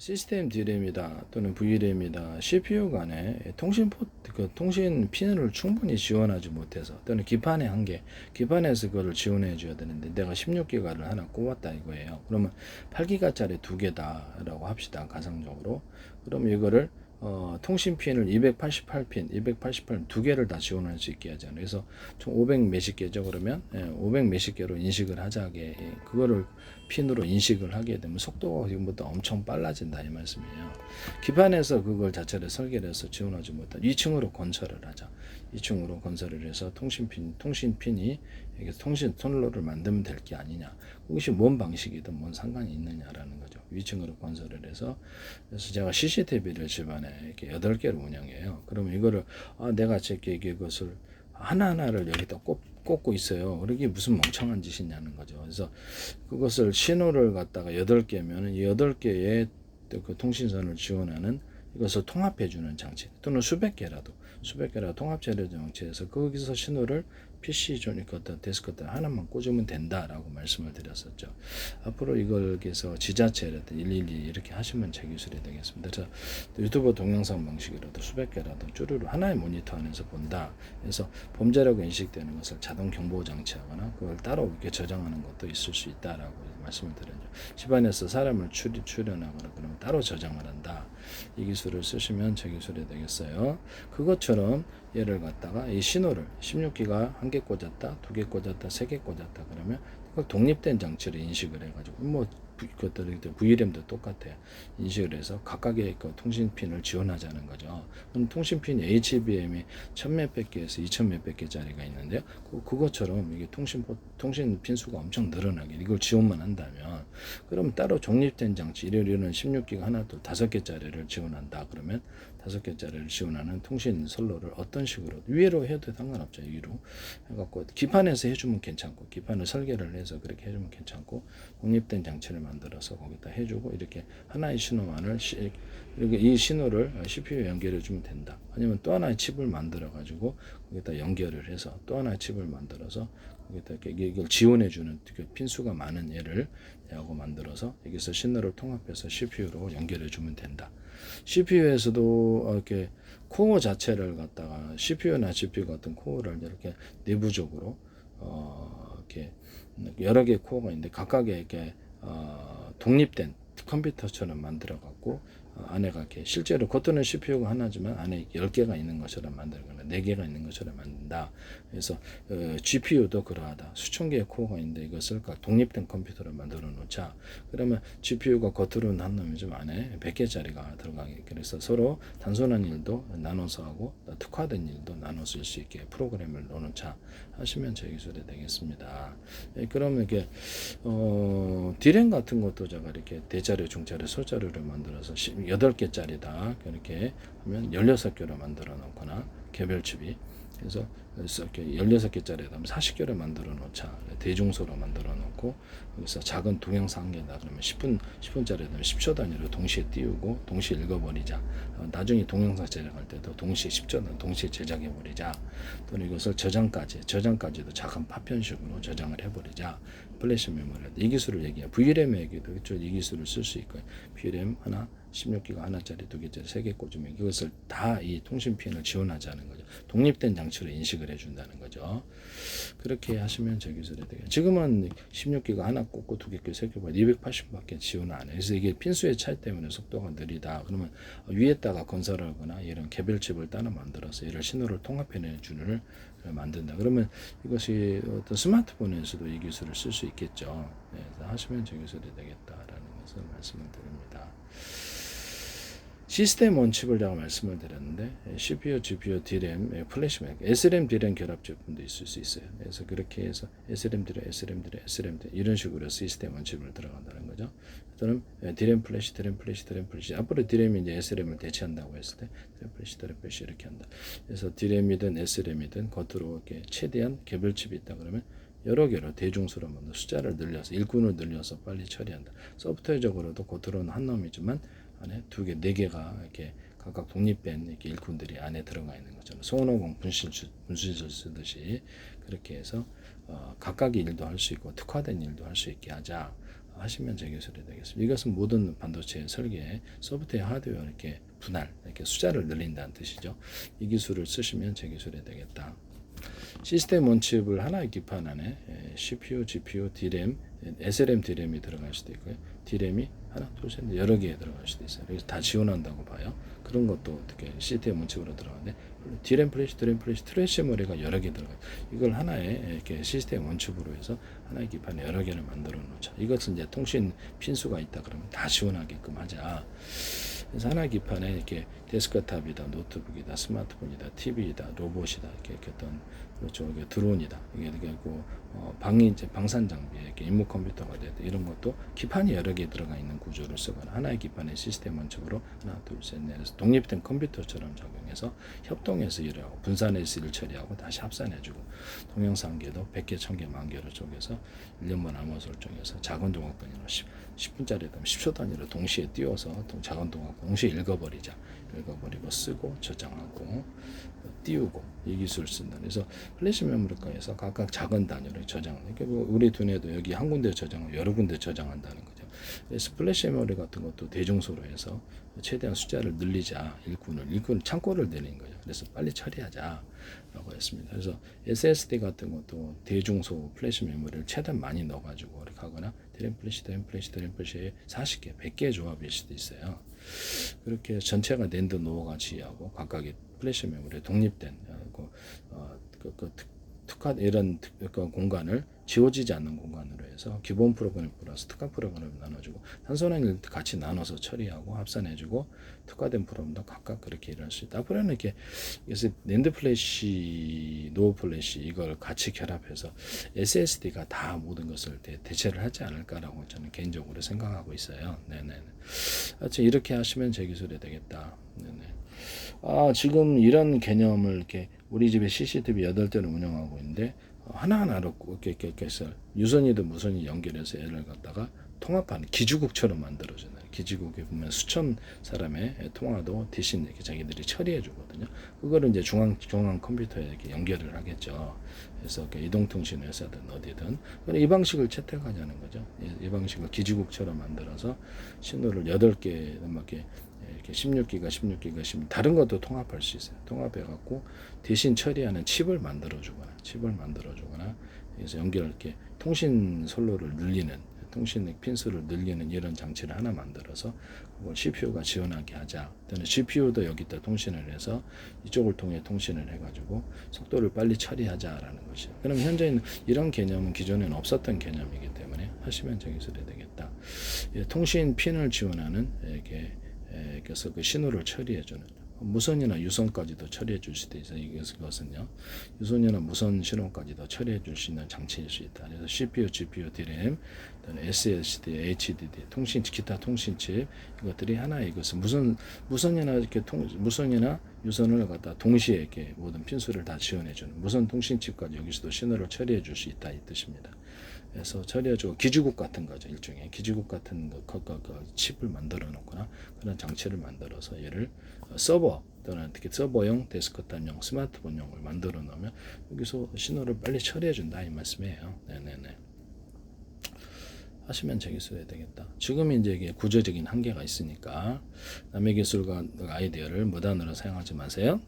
시스템 D램이다 또는 VRAM이다 CPU 간에 통신 핀을 충분히 지원하지 못해서 또는 기판의 한계, 기판에서 그거를 지원해 줘야 되는데 내가 16기가를 하나 꼽았다 이거예요. 그러면 8기가짜리 두 개다라고 합시다. 가상적으로. 그럼 이거를 통신 핀을 288핀 두 개를 다 지원할 수 있게 하잖아요. 그래서 총 500 몇십 개죠. 그러면 500 몇십 개로 인식을 하자게 그거를 핀으로 인식을 하게 되면 속도가 지금부터 엄청 빨라진다 이 말씀이에요. 기판에서 그걸 자체를 설계를 해서 지원하지 못한 2층으로 건설을 하자. 2층으로 건설을 해서 통신핀이 여기서 통신 선로를 만들면 될 게 아니냐. 그것이 뭔 방식이든 뭔 상관이 있느냐라는 거죠. 2층으로 건설을 해서 그래서 제가 CCTV를 집안에 이렇게 8개를 운영해요. 그러면 이거를 내가 이것을 하나하나를 여기다 꽂고 있어요. 그러게 무슨 멍청한 짓이냐는 거죠. 그래서 그것을 신호를 갖다가 8개면 이 8개의 그 통신선을 지원하는 이것을 통합해주는 장치 또는 수백 개라도 통합 재료 장치에서 거기서 신호를 PC 조니커터 데스크터 하나만 꽂으면 된다라고 말씀을 드렸었죠. 앞으로 이걸 해서 지자체라든 112 이렇게 하시면 제 기술이 되겠습니다. 그래서 유튜브 동영상 방식이라도 수백 개라도 쭈루루 하나의 모니터 안에서 본다. 그래서 범죄라고 인식되는 것을 자동 경보 장치하거나 그걸 따로 이렇게 저장하는 것도 있을 수 있다라고 말씀을 드렸죠. 집안에서 사람을 출연하거나 그러면 따로 저장을 한다. 이 기술을 쓰시면 제 기술이 되겠어요. 그것처럼 얘를 갖다가 이 신호를 16기가 한 개 꽂았다, 두 개 꽂았다, 세 개 꽂았다 그러면 그걸 독립된 장치를 인식을 해가지고 그것들이 VRAM도 똑같아요. 인식을 해서 각각의 그 통신핀을 지원하자는 거죠. 그럼 통신핀이 HBM이 1000몇백 개에서 2000몇백 개짜리가 있는데요. 그것처럼 이게 통신핀 수가 엄청 늘어나게 이걸 지원만 한다면 그럼 따로 독립된 장치 이런 16기가 하나 또 5개짜리를 지원한다 그러면 5개짜리를 지원하는 통신 선로를 어떤 식으로 위로 해도 상관없죠. 위로 해갖고 기판에서 해주면 괜찮고 기판을 설계를 해서 그렇게 해주면 괜찮고 독립된 장치를 만들어서 거기다 해주고 이렇게 하나의 신호만을 이렇게 이 신호를 CPU에 연결해 주면 된다. 아니면 또 하나의 칩을 만들어 가지고 거기다 연결을 해서 또 하나의 칩을 만들어서 거기다 이걸 지원해 주는 핀 수가 많은 얘를 하고 만들어서 여기서 신호를 통합해서 CPU로 연결해 주면 된다. CPU에서도 이렇게 코어 자체를 갖다가 CPU나 GPU 같은 코어를 이렇게 내부적으로 이렇게 여러 개의 코어가 있는데 각각의 이렇게 독립된 컴퓨터처럼 만들어 갖고 안에가 이렇게 실제로 겉으로는 CPU가 하나지만 안에 10개가 있는 것처럼 만들거나 4개가 있는 것처럼 만든다. 그래서 GPU도 그러하다. 수천 개의 코어가 있는데 이것을 독립된 컴퓨터로 만들어 놓자. 그러면 GPU가 겉으로는 한 놈이지만 안에 100개짜리가 들어가게. 그래서 서로 단순한 일도 나눠서 하고 특화된 일도 나눠 쓸 수 있게 프로그램을 넣어놓자 하시면 제 기술이 되겠습니다. 그러면 이게 디램 같은 것도 제가 이렇게 대자료, 중자료, 소자료를 만들어서 8개짜리다 이렇게 하면 16개로 만들어 놓거나 개별칩이 그래서 이렇게 16개짜리 하면 40개를 만들어 놓자. 대중소로 만들어 놓고 여기서 작은 동영상 한 개다 그러면 10분짜리 되면 10초 단위로 동시에 띄우고 동시에 읽어버리자. 나중에 동영상 제작할 때도 동시에 10초 단위 동시에 제작해 버리자. 또는 이것을 저장까지도 작은 파편식으로 저장을 해버리자. 플래시 메모리 이 기술을 얘기해요. VRAM에게도 이 기술을 쓸 수 있고요. VRAM 하나 16기가 하나짜리, 2개짜리, 3개 꽂으면 이것을 다 이 통신핀을 지원하자는 거죠. 독립된 장치로 인식을 해준다는 거죠. 그렇게 하시면 저 기술이 되겠죠. 지금은 16기가 하나 꽂고 2개 꽂고 3개 꽂고 280밖에 지원을 안 해요. 그래서 이게 핀수의 차이 때문에 속도가 느리다. 그러면 위에다가 건설하거나 이런 개별칩을 따로 만들어서 이를 신호를 통합해내주는 만든다. 그러면 이것이 어떤 스마트폰에서도 이 기술을 쓸 수 있겠죠. 네, 그래서 하시면 저 기술이 되겠다라는 것을 말씀을 드립니다. 시스템 원칙을 제가 말씀을 드렸는데 CPU, GPU, DRAM, 플래시 SRAM, DRAM 결합 제품도 있을 수 있어요. 그래서 그렇게 해서 SRAM, DRAM, SRAM, DRAM, SRAM 이런 식으로 시스템 원칙으로 들어간다는 거죠. 또는 DRAM, 플래시, DRAM, 플래시, DRAM, 플래시 앞으로 DRAM이 이제 SRAM을 대체한다고 했을 때 DRAM, 플래시, DRAM, 플래시 이렇게 한다. 그래서 DRAM이든 SRAM이든 겉으로 이렇게 최대한 개별칩이 있다 그러면 여러 개로 대중수로 만든 숫자를 늘려서 일꾼을 늘려서 빨리 처리한다. 소프트웨어적으로도 겉으로는 한 놈이지만 안에 2개, 4개가 이렇게 각각 독립된 이렇게 일꾼들이 안에 들어가 있는 것처럼 손오공 분실술 쓰듯이 그렇게 해서 각각의 일도 할 수 있고 특화된 일도 할 수 있게 하자 하시면 제 기술이 되겠습니다. 이것은 모든 반도체 설계, 소프트웨어, 하드웨어 이렇게 분할, 이렇게 숫자를 늘린다는 뜻이죠. 이 기술을 쓰시면 제 기술이 되겠다. 시스템 원칩을 하나의 기판 안에 CPU, GPU, DRAM, SRAM, DRAM이 들어갈 수도 있고요. DRAM이 하나, 둘, 셋, 여러 개 들어갈 수도 있어요. 그래서 다 지원한다고 봐요. 그런 것도 어떻게 시스템 원칙으로 들어가는데 DRAM 플래시, 트래시 메모리가 여러 개 들어가요. 이걸 하나의 이렇게 시스템 원칙으로 해서 하나의 기판에 여러 개를 만들어 놓자. 이것은 이제 통신 핀수가 있다 그러면 다 지원하게끔 하자. 그래서 하나의 기판에 이렇게 데스크탑이다, 노트북이다, 스마트폰이다, TV이다, 로봇이다, 이렇게 어떤 그렇죠, 이게 드론이다, 이게 그리고 방산 장비, 이렇게 임무 컴퓨터가 되다 이런 것도 기판이 여러 개 들어가 있는 구조를 쓰거나 하나의 기판의 시스템 원칙으로 하나, 둘, 셋, 넷에서 독립된 컴퓨터처럼 적용해서 협동해서 일을 하고 분산해서 일 처리하고 다시 합산해주고 동영상계도 100개, 1000개, 10,000개로 쪼개서 1년만 암호 설정해서 작은 동학 단위로 10분짜리 10초 단위로 동시에 띄워서 작은 동학 동시에 읽어버리고 쓰고 저장하고 띄우고 이 기술을 쓴다. 그래서 플래시 메모리카에서 각각 작은 단위로 저장을. 그러니까 우리 두뇌도 여기 한 군데 저장을 여러 군데 저장한다는 거죠. 그래서 플래시 메모리 같은 것도 대중소로 해서 최대한 숫자를 늘리자. 일꾼을 창고를 내는 거죠. 그래서 빨리 처리하자라고 했습니다. 그래서 SSD 같은 것도 대중소 플래시 메모리를 최대한 많이 넣어가지고 이렇게 하거나 드램 플래시에 40개, 100개의 조합일 수도 있어요. 그렇게 전체가 낸드 노어가 지휘하고 각각의 플래시 메모리에 독립된 특화 이런 공간을 지워지지 않는 공간으로 해서 기본 프로그램 플러스 특화 프로그램을 나눠주고 단순한 같이 나눠서 처리하고 합산해주고 특화된 프로그램도 각각 그렇게 일할 수 있다. 앞으로는 이렇게 그래서 낸드 플래시, 노어 플래시 이걸 같이 결합해서 SSD가 다 모든 것을 대체를 하지 않을까라고 저는 개인적으로 생각하고 있어요. 네네. 하여튼 이렇게 하시면 제 기술이 되겠다. 네네. 지금 이런 개념을 이렇게 우리 집에 CCTV 8대를 운영하고 있는데 하나하나로 이렇게 해서 유선이든 무선이 연결해서 얘를 갖다가 통합하는 기지국처럼 만들어주는 기지국에 보면 수천 사람의 통화도 대신 이렇게 자기들이 처리해 주거든요. 그거를 이제 중앙 컴퓨터에 이렇게 연결을 하겠죠. 그래서 이동통신 회사든 어디든 이 방식을 채택하자는 거죠. 이 방식을 기지국처럼 만들어서 신호를 8개 넘게 이렇게 16기가 다른 것도 통합할 수 있어요. 통합해 갖고 대신 처리하는 칩을 만들어 주거나 그래서 이렇게 통신 선로를 늘리는 통신 핀수를 늘리는 이런 장치를 하나 만들어서 그걸 CPU가 지원하게 하자. 또는 GPU도 여기다 통신을 해서 이쪽을 통해 통신을 해가지고 속도를 빨리 처리하자라는 것이죠. 그럼 현재는 이런 개념은 기존에는 없었던 개념이기 때문에 하시면 제 기술이 되겠다. 통신 핀을 지원하는 그래서 그 신호를 처리해주는 무선이나 유선까지도 처리해 줄 수도 있어요. 이것은요. 유선이나 무선 신호까지도 처리해 줄 수 있는 장치일 수 있다. 그래서 CPU, GPU, DRAM, SSD, HDD, 기타 통신칩 이것들이 하나의 이것은 무선이나 유선을 갖다 동시에 이렇게 모든 핀수를 다 지원해 주는 무선 통신칩까지 여기서도 신호를 처리해 줄 수 있다 이 뜻입니다. 그래서 처리해주고 기지국 같은 거죠. 일종의 기지국 같은 칩을 만들어 놓거나 그런 장치를 만들어서 얘를 서버 또는 특히 서버용, 데스크탑용, 스마트폰용을 만들어 놓으면 여기서 신호를 빨리 처리해 준다 이 말씀이에요. 네네네. 하시면 제 기술이 되겠다. 지금 이제 이게 구조적인 한계가 있으니까 남의 기술과 아이디어를 무단으로 사용하지 마세요.